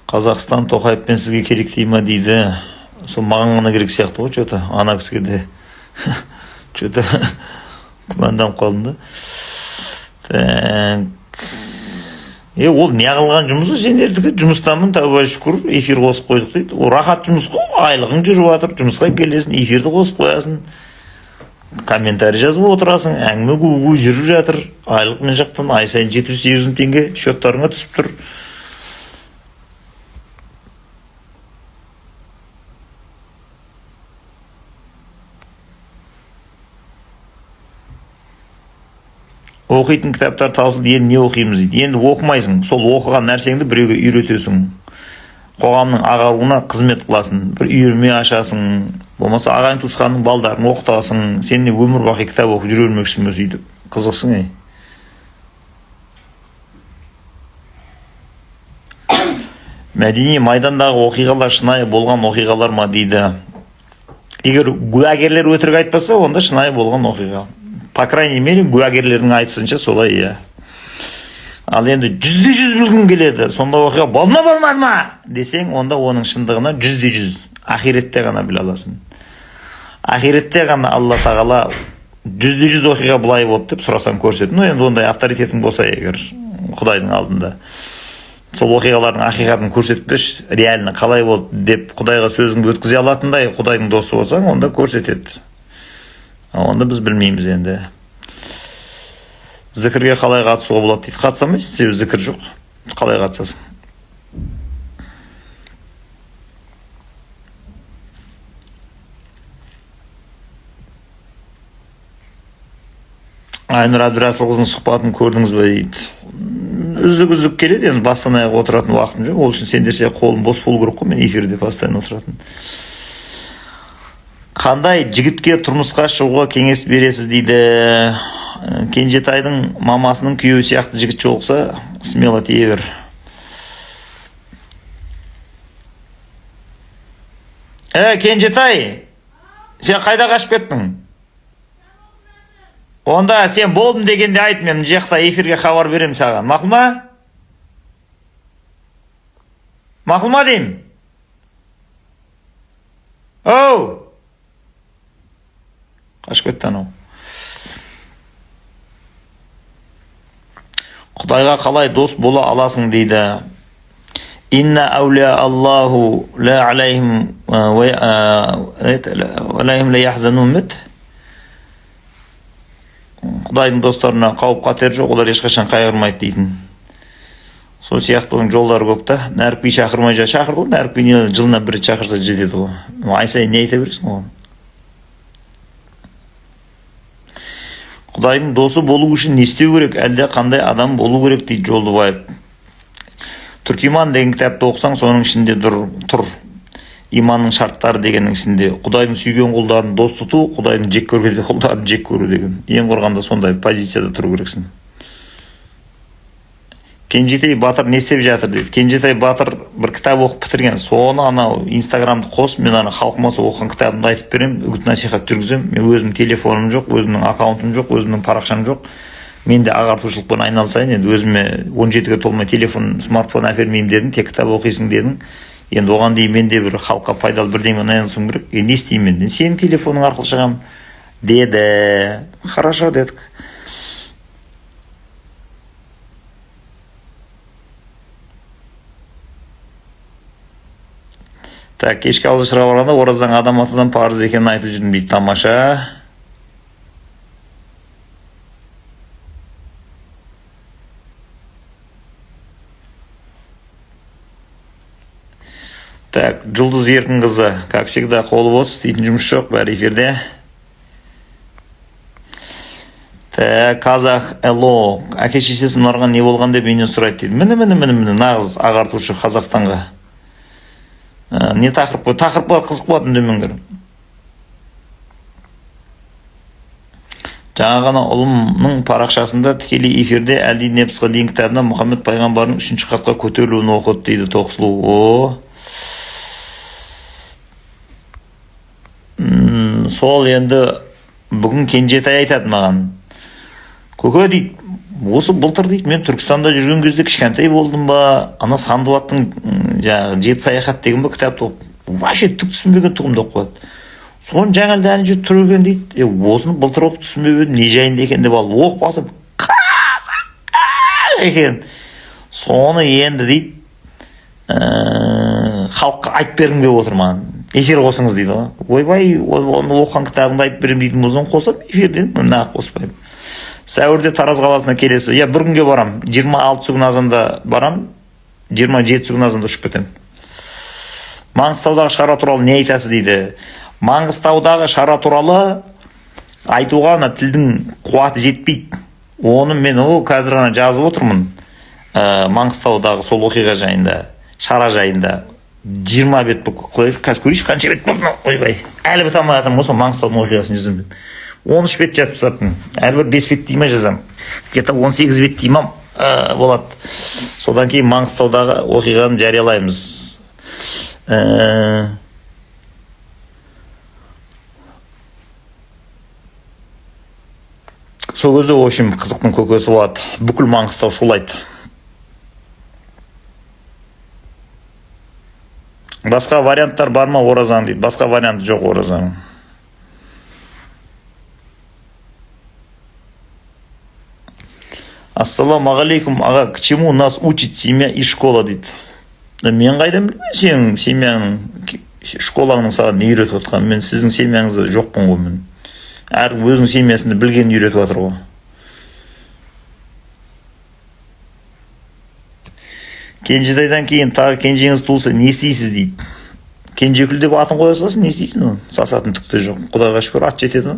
Қазақстан Тоқаевпен сізге керек дей ма дейді. Сол маған ғана керек сияқты ғой, что-то ана кісіге де что-то күмәнданып қалдым да. Так. Ол не қылған жұмысы сендердікі? Жұмыстамын, тәуба шүкір, эфир қосып қойдық дейді. Ол рахат жұмыс қой, айлығың жүріп жатыр, жұмысқа келесің, эфирді қосып қоясың, комментарий жазып отырасың, әңгіме гу жүріп жатыр, айлық мен жақтан ай сайын 700-800 теңге счеттарыңа түсіп тұр. Оқитын кітаптар таусылды, енді не оқимыз дейді. Енді оқымайсың, сол оқыған нәрсеңді біреуге үйретесің. Қоғамның ағаруына қызмет қыласың, бір үйірме ашасың, болмаса ағайын туысқанның балдарын оқытасың. Сен не өмір бақи кітап оқып жүре бермексің бе сөйтіп? Қызықсың, ей. Мәдени майдандағы оқиғалар шынайы болған оқиғалар ма дейді. Егер куәгерлер өтірік айтпаса, онда шынайы болған оқиға. По крайней мере, куәгерлердің айтысынша солай, иә. Ал енді 100% білгің келеді, сонда оқиға болмады ма десең, онда оның шындығына 100% ахиретте ғана біле аласың. Ахиретте ғана Алла тағала 100% оқиға былай болды деп сұрасаң көрсетіп. Енді ондай авторитетің болса егер Құдайдың алдында, сол оқиғалардың ақиқатын көрсетпеш, реально қалай болды деп Құдайға сөзіңді өткізе алатындай Құдайдың досы болсаң, онда көрсетеді. Онда біз білмейміз енді. Зікірге қалай қатысуға болады дейді. Қатысамайсың, себебі зікір жоқ. Қалай қатысасың? Айнұр Әбдірасылқызының сұхбатын көрдіңіз бе дейді. Үзік келеді, енді бастан аяқ отыратын уақытым жоқ. Ол үшін сендер сияқты қолым бос болу керек қой, мен эфирде постоянно отыратын. Қандай жігітке тұрмысқа шығуға кеңес бересіз дейді. Кенжетайдың мамасының күйеуі сияқты жігіт жолықса, смело тие бер. Кенжетай, сен қайда қашып кеттің? Онда сен болдым дегенде айт, мен жақта эфирге хабар берем саған. Мақұл ма? Мақұл ма деймін? Оу! Қашып кетті анау. Құдайға қалай дос бола аласың дейді. Инна әулия Аллаху ла алейхим ла яхзанун мит. Құдайдың достарына қауіп қатер жоқ, олар ешқашан қайғырмайды дейтін. Сол сияқтының жолдары көп та. Нәрікби шақырмай шақырды ғой, нәрікби жылына бір рет шақырса жетеді ғой. Ай сайын не айта бересің оған? Құдайдың досы болу үшін не істеу керек, әлде қандай адам болу керек дейді Жолдыбаев. Түркиман деген кітапты оқысаң, соның ішінде тұр. Иманның шарттары дегеннің ішінде Құдайдың сүйген құлдарын дос тұту, Құдайдың жек көрген құлдарын жек көру деген. Ең құрғанда сондай позицияда тұру керексің. Кенжетай Батыр не істеп жатыр дейді. Кенжетай Батыр бір кітап оқып бітірген. Соны анау Инстаграмды қос, мен ана халқыма сол оқыған кітабымды айтып берем, үгіт насихат жүргізем. Мен өзімнің телефоным жоқ, өзімнің аккаунтым жоқ, өзімнің парақшам жоқ. Мен де ағартушылықпен айналысайын. Енді өзіме 17-ге толмай телефон, смартфон әпермеймін дедім, тек кітап оқисың дедің. Енді оған дейін мен де бір халыққа пайдалы бірдеңемен айналысуым керек. Не істеймін мен? Сенің телефоның арқылы шығамын деді. Хорошо дедік. Так, кешкі ауызы шыға барғанда оразаң адам атадан парыз екенін айтып жүрдім дейді. Тамаша. Так, Жұлдыз Еркінқызы, как всегда, қолы бос, істейтін жұмыс жоқ, бәрі эфирде. Так, Қазақ Эло, әке шешесі мұнарға не болған деп менен сұрайды дейді. Міне, нағыз ағартушы Қазақстанға. Не тақырып қой? Тақырыпқа қызық болады үндемеңдер. Жаңа ғана ұлымның парақшасында тікелей эфирде Әлди Непсқа дейін кітабында Мұхаммед пайғамбардың 3-ші қатқа көтерілуін оқыды дейді Тоқсылу. Сол енді бүгін Кенжетай айтады маған. Көке дейді, осы былтыр дейді, мен Түркістанда жүрген кезде кішкентай болдым ба, ана Сандуаттың жаңағы жеті саяхат деген ба кітапты оқып, вообще түк түсінбеген тұғымда оқып қалады. Соны жаңа әлі жүріп тұр екен дейді, осыны былтыр оқып түсінбеп едім, не жайында екен деп алып оқып қалсам, қызық екен. Соны енді дейді, халыққа айтып бергім келіп отыр маған. Эфир қосыңыз дейді ғой. Ойбай, оны оқыған кітабыңды айтып беремін дейтін болсаң қосам, эфирден мына қоспаймын. Сәуірде Тараз қаласына келесі. Я бір күнге барам. 26 күн азанда барам. 27 күн азанда ұшып кетемін. Маңғыстаудағы шара туралы не айтасыз дейді. Маңғыстаудағы шара туралы айтуға тілдің қуаты жетпейді. Оны мен қазір ғана жазып отырмын. Маңғыстаудағы сол оқиға жайында, шара жайында 20 бет қойып, қазір көрейінші қанша бет болды. Ойбай, әлі біте алмай жатырмын, осы Маңғыстаудың оқиғасын жазамын деп. 13 бет жазып тастаппын. Әрбір 5 бет дейма жазамын. Где-то 18 бет деймам болады. Содан кейін Маңғыстаудағы оқиғаны жариялаймыз. Сол кезде, в общем, қызықтың көкесі болады. Бүкіл Маңғыстау шулайды. Басқа варианттар бар ма оразаның дейді. Басқа варианты жоқ оразаның. Ассаламағалейкум, аға, к чему нас учит семья и школа дейді. Мен қайдан білмеймін, сенің семьяның, школаңның саған не үйретіп отқан. Мен сіздің семьяңызда жоқпын ғой мен. Әркім өзінің семьясында білгенін үйретіп отыр ғой. Кенжетайдан кейін тағы кенжеңіз туылса не істейсіз дейді. Кенжекүл деп атын қоя саласың, не істейсің оны? Сасатын түкте жоқ. Құдайға шүкір ат жетеді.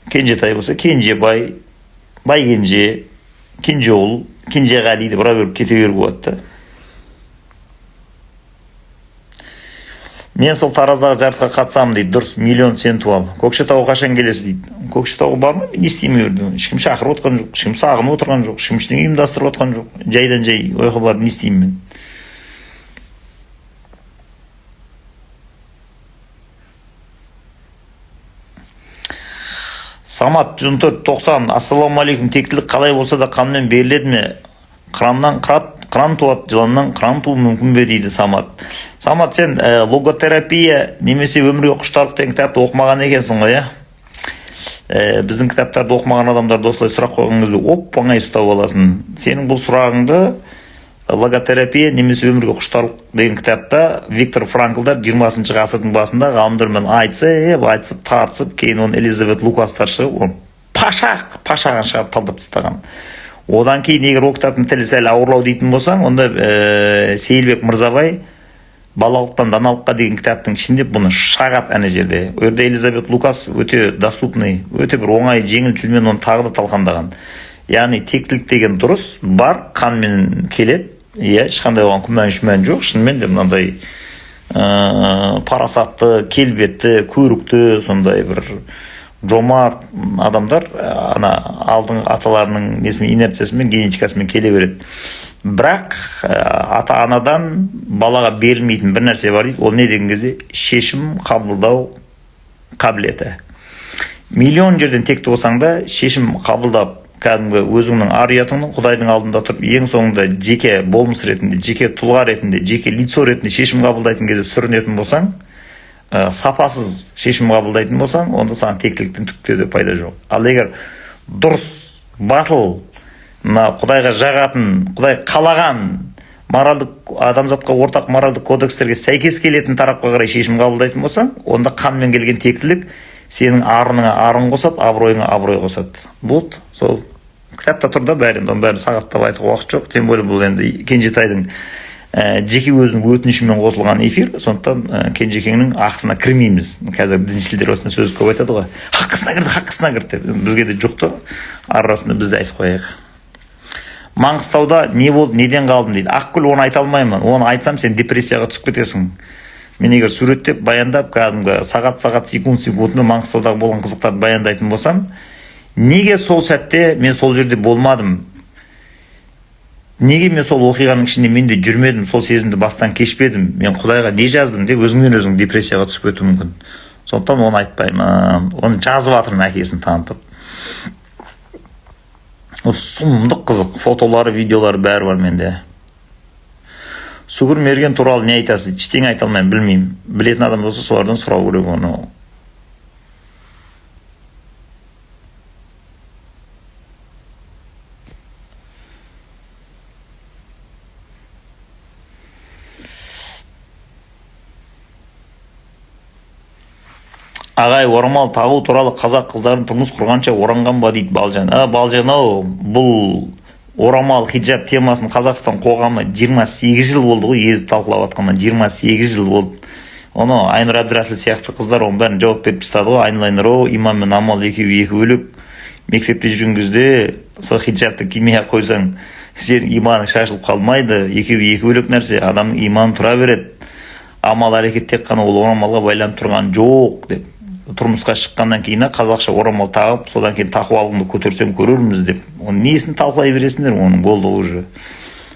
Кенжетай болса Кенжебай, Байгенже, Кенжеұл, Кенжеғали деп бұра беріп кете беруге болады да. Мен сол Тараздағы жарысқа қатысамын дейді. Дұрыс, миллион сен туал. Көкшетауға қашан келесіз дейді. Көкшетауға бармын, не істеймін өрді. Ешкім шақырып отқан жоқ, ешкім сағынып отырған жоқ, ешкім ештеңе ұйымдастырып отқан жоқ. Жайдан жай ойға барып не істеймін мен. Самат 104-90. Ассаламалейкум, тектілік қалай болса да қанмен беріледі ме? Қыраннан қыран туады, жыланнан қыран туы мүмкін бе дейді Самат. Самат, сен логотерапия немесе өмірге құштарлық деген кітапты оқымаған екенсің ғой, біздің кітаптарды оқымаған адамдарды осылай сұрақ қойған кезде оп-оңай ұстап аласың. Сенің бұл сұрағыңды логотерапия немесе өмірге құштарлық деген кітапта Виктор Франклдар 20 ғасырдың басында ғалымдармен айтысып, тартысып, кейін оны Элизабет Лукастар шығып, оны пашаған шығарып талдап тастаған. Одан кейін егер ол кітаптың тілі сәл ауырлау дейтін болсаң, онда Сейілбек Мырзабай балалықтан даналыққа деген кітаптың ішінде бұны шағат әне жерде. Өрде Элизабет Лукас өте доступный, өте бір оңай, жеңіл тілмен оны тағы да талқандаған. Яғни тектілік деген дұрыс, бар, қанмен келеді. Ешқандай оған күмән жоқ. Шынымен де мынандай парасатты, келбетті, көрікті, сондай бір жомарт адамдар ана алдыңғы аталарының несімен инерциясымен, генетикасымен келе береді. Бірақ ата-анадан балаға берілмейтін бір нәрсе бар дейді. Ол не деген кезде шешім қабылдау қабілеті. Миллион жерден текті болсаң да шешім қабылдап, кәдімгі өзіңнің ар-ұятыңның Құдайдың алдында тұрып, ең соңында жеке болмыс ретінде, жеке тұлға ретінде, жеке лицо ретінде шешім қабылдайтын кезде сүрінетін болсаң, сапасыз шешім қабылдайтын болсаң, онда саған тектіліктің түкте де пайда жоқ. Ал егер дұрыс, батыл, Құдайға жағатын, Құдай қалаған адамзатқа ортақ моральдық кодекстерге сәйкес келетін тарапқа қарай шешім қабылдайтын болсаң, онда қанмен келген тектілік сенің арыңа арын қосады, абыройыңа абырой қосады. Бұл сол кітапта тұр да бәрі, оның бәрін сағаттап айтуға уақыт жоқ. Тем более бұл енді Кенжетайдың жеке өзінің өтінішімен қосылған эфир, сондықтан Кенжекеңнің ақысына кірмейміз. Қазір діншілдер осында сөз көп айтады ғой. Хаққысына кірді деп. Бізге де жоқ та, арасында біз де айтып қояйық. Маңғыстауда не болды, неден қалдым дейді. Ақгүл, оны айта алмаймын. Оны айтсам сен депрессияға түсіп кетесің. Мен егер суреттеп, баяндап, кәдімгі сағат, секундымен Маңғыстаудағы болған қызықтарды баяндайтын болсам, неге сол сәтте мен сол жерде болмадым? Неге мен сол оқиғаның ішінде мен де жүрмедім, сол сезімді бастан кешпедім? Мен Құдайға не жаздым деп өзіңнен өзің депрессияға түсіп кетуі мүмкін. Сондықтан оны айтпаймын. Оны жазып жатырмын әкесін танытып. Сұмдық қызық, фотолары, видеолары бәрі бар менде. Сугур Мерген туралы не айтасыз? Ештеңе айта алмаймын, білмеймін. Білетін адам болса солардан сұрау керек оны. Ағай, орамал тағу туралы қазақ қыздарын тұрмыс құрғанша оранған ба дейді Балжан. Балжан-ау, бұл орамал хиджаб темасын Қазақстан қоғамы 28 жыл болды ғой, езіп талқылап атқанына 28 жыл болды. Оны Айнұр Әбдірәсіл сияқты қыздар оның бәрін жауап беріп тастады ғой. Айнұр, имам мен амал екеуі екі бөлек. Мектепте жүрген кезде сол хиджабты кимей қойсаң, сен иманың шашылып қалмайды. Екеуі екі бөлек нәрсе, адамның иманы тұра береді. Амал әрекет тек қана ол орамалға байланып тұрған жоқ деп. Тұрмысқа шыққаннан кейін қазақша орамал тағып, содан кейін тақуалығыңды көтерсем көрерміз деп. Оның несін талқылай бересіңдер, оның болды уже.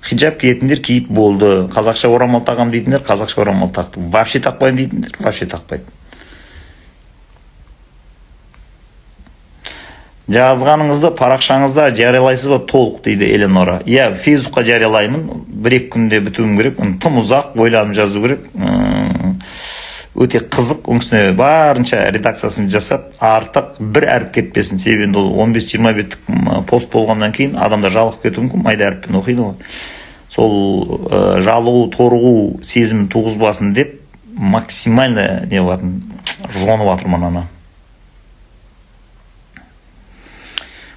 Хиджаб киетіндер киіп болды. Қазақша орамал тағам дейтіндер қазақша орамал тақты. Вообще тақпаймын дейтіндер вообще тақпайды. Жазғаныңызды парақшаңызда жариялайсыз ба толық дейді Эленора. Иә, Фейсбукқа жариялаймын. Бір-екі күнде бітуім керек. Тым ұзақ ойланып жазу керек. Өте қызық, өңсіне барынша редакциясын жасап, артық бір әріп кетпесін. Себебі ол 15-20 беттік пост болғаннан кейін адамдар жалығып кетуі мүмкін, майда әріппен оқиды ғой. Сол жалығу, торығу сезімін туғызбасын деп максимально не болатын, жонып жатырмын ана.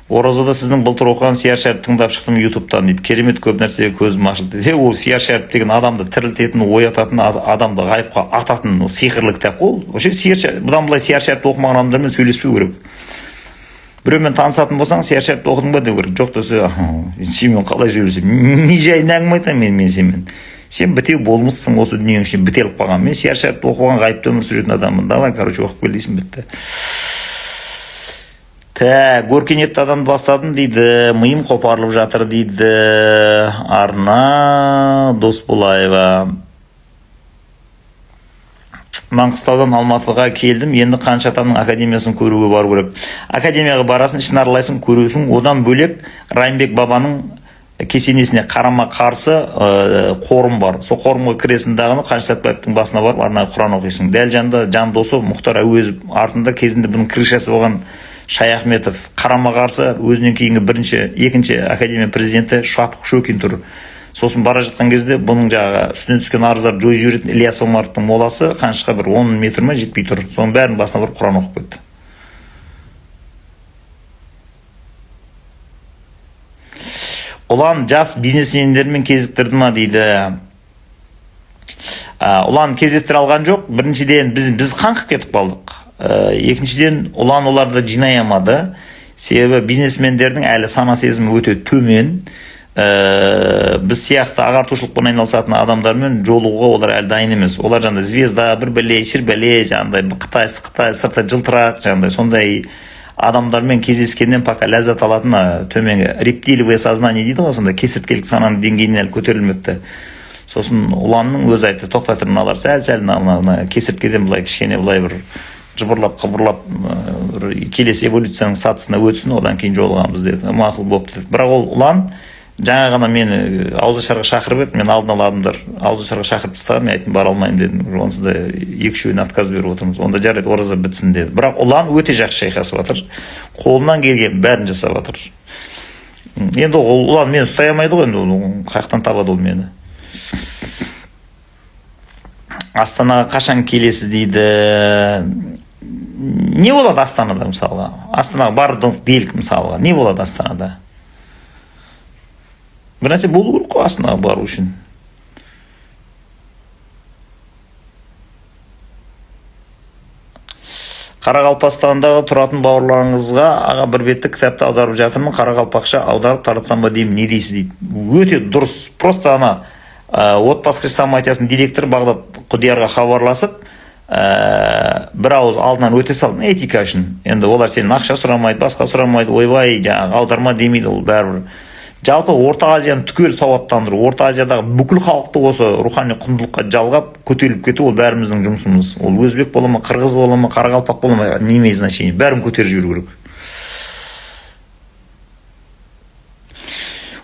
Оразада сіздің былтыр оқыған Сияр Шәріп тыңдап шықтым ютубтан дейді. Керемет, көп нәрсеге көзім ашылды. Ол Сияр Шәріп деген адамды тірілтетін, оятатын, адамды ғайыпқа ататын сиқырлы кітап қой. Бұдан былай Сияр Шәріпті оқымаған адамдармен сөйлеспеу керек. Біреумен танысатын болсаң, Сияр Шәріпті оқыдың ба деу керек. Жоқ десе, сенімен қалай сөйлесем? Не жайын әңгіме айтамын мен сенімен. Сен бітеу болмысың осы дүниенің ішінде, бітеліп қалған. Мен Сияр Шәріпті оқыған ғайыпты өмір сүретін адаммын. Давай, оқып кел дейсің, бітті. Өркениетті адамды бастадым дейді, миым қопарылып жатыр дейді Арна Досболаева. Маңғыстаудан Алматыға келдім, енді қанша атамның академиясын көруге бару керек. Академияға барасын, ішін аралайсың, көресің. Одан бөлек Райымбек бабаның кесенесіне қарама қарсы қорым бар. Сол қорымға кіресің дағыны Қаныш Сәтпаевтың басына барып, арнайы Құран оқисың. Дәл жанында жан досы Мұхтар Әуезов, артында кезінде бұның крышасы болған Шаяхметов, қарама қарсы өзінен кейінгі екінші академия президенті Шапық Шөкин тұр. Сосын бара жатқан кезде бұның жағы үстінен түскен арыздар жой жүретін Ильяс Омаровтың моласы Қанышқа бір 10 метр ме жетпей тұр. Соның бәрін басына барып Құран оқып кетті. Ұлан жас бизнесмендермен кезіктірді ма дейді. Ұлан кездестіре алған жоқ. Біріншіден біз қаңқып кетіп қалдық. Екіншіден ұлан оларды жинай алмады. Себебі бизнесмендердің әлі сана сезімі өте төмен. Біз сияқты ағартушылықпен айналысатын адамдармен жолығуға олар әлі дайын емес. Олар жаңағыдай звезда, бір бәле, шір бәле, жаңағыдай Қытай, сырты жылтырақ, жаңағыдай сондай адамдармен кездескеннен пока ләззат алатын төменгі рептиловое сознание дейді ғой, сонда кесірткелік сананың деңгейіне әлі көтерілмепті. Сосын ұланның өзі айтты, тоқта тұр, мыналар сәл кесірткеден былай кішкене былай бір жыбырлап қыбырлап келесі эволюцияның сатысына өтсін, одан кейін жолығамыз деді. Мақұл болып деді. Бірақ ол ұлан жаңа ғана мені ауызашарға шақырып еді, мен алдын ала адамдар ауызашарға шақырып тастаған, мен айттым бара алмаймын дедім. Онсыз да екі-үшеуіне отказ беріп отырмыз. Онда жарайды, ораза бітсін деді. Бірақ ұлан өте жақсы шайқасып жатыр. Қолынан келген бәрін жасап жатыр. Енді ұлан мені ұстай алмайды ғой, енді қаяқтан табады ол мені. Астанаға қашан келесіз дейді. Не болады Астанада мысалға? Астанаға бардық делік мысалға. Не болады Астанада? Бір нәрсе болу керек қой Астанаға бару үшін. Қарақалпақстандағы тұратын бауырларыңызға аға бір бетті кітапты аударып жатырмын, қарақалпақша аударып таратсам ба деймін, не дейсіз дейді. Өте дұрыс. Просто отбасы хрестоматиясының директоры Бағдат Құдиярға хабарласып, бір ауыз алдынан өте салдың этика үшін. Енді олар сенің ақша сұрамайды, басқа сұрамайды, ойбай, жаңағы аударма демейді, ол бәрібір. Жалпы Орта Азияны түгел сауаттандыру, Орта Азиядағы бүкіл халықты осы рухани құндылыққа жалғап көтеріліп кету, ол бәріміздің жұмысымыз. Ол өзбек бола ма, қырғыз бола ма, қарақалпақ бола ма, не имеет значения, бәрін көтеріп жіберу керек.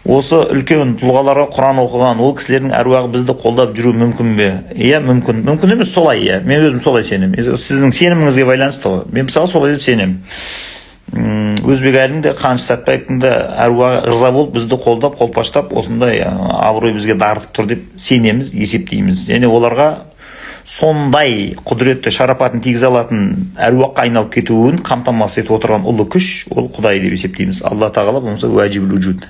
осы үлкен тұлғаларға Құран оқыған ол кісілердің әруағы бізді қолдап жүру мүмкін бе? Иә, мүмкін. Мүмкін емес, солай, иә. Мен өзім солай сенемін. Сіздің сеніміңізге байланысты ғой. Мен мысалы солай деп сенемін. Өзбек әлінің де Қаныш Сәтбаевтың да әруағы ырза болып бізді қолдап, қолпаштап, осындай абырой бізге дарытып тұр деп сенеміз, есептейміз. Және оларға сондай құдіретті шарапатын тигізе алатын әруаққа айналып кетуін қамтамасыз етіп отырған ұлы күш ол Құдай деп есептейміз. Алла тағала болмаса уәжибул вуджуд.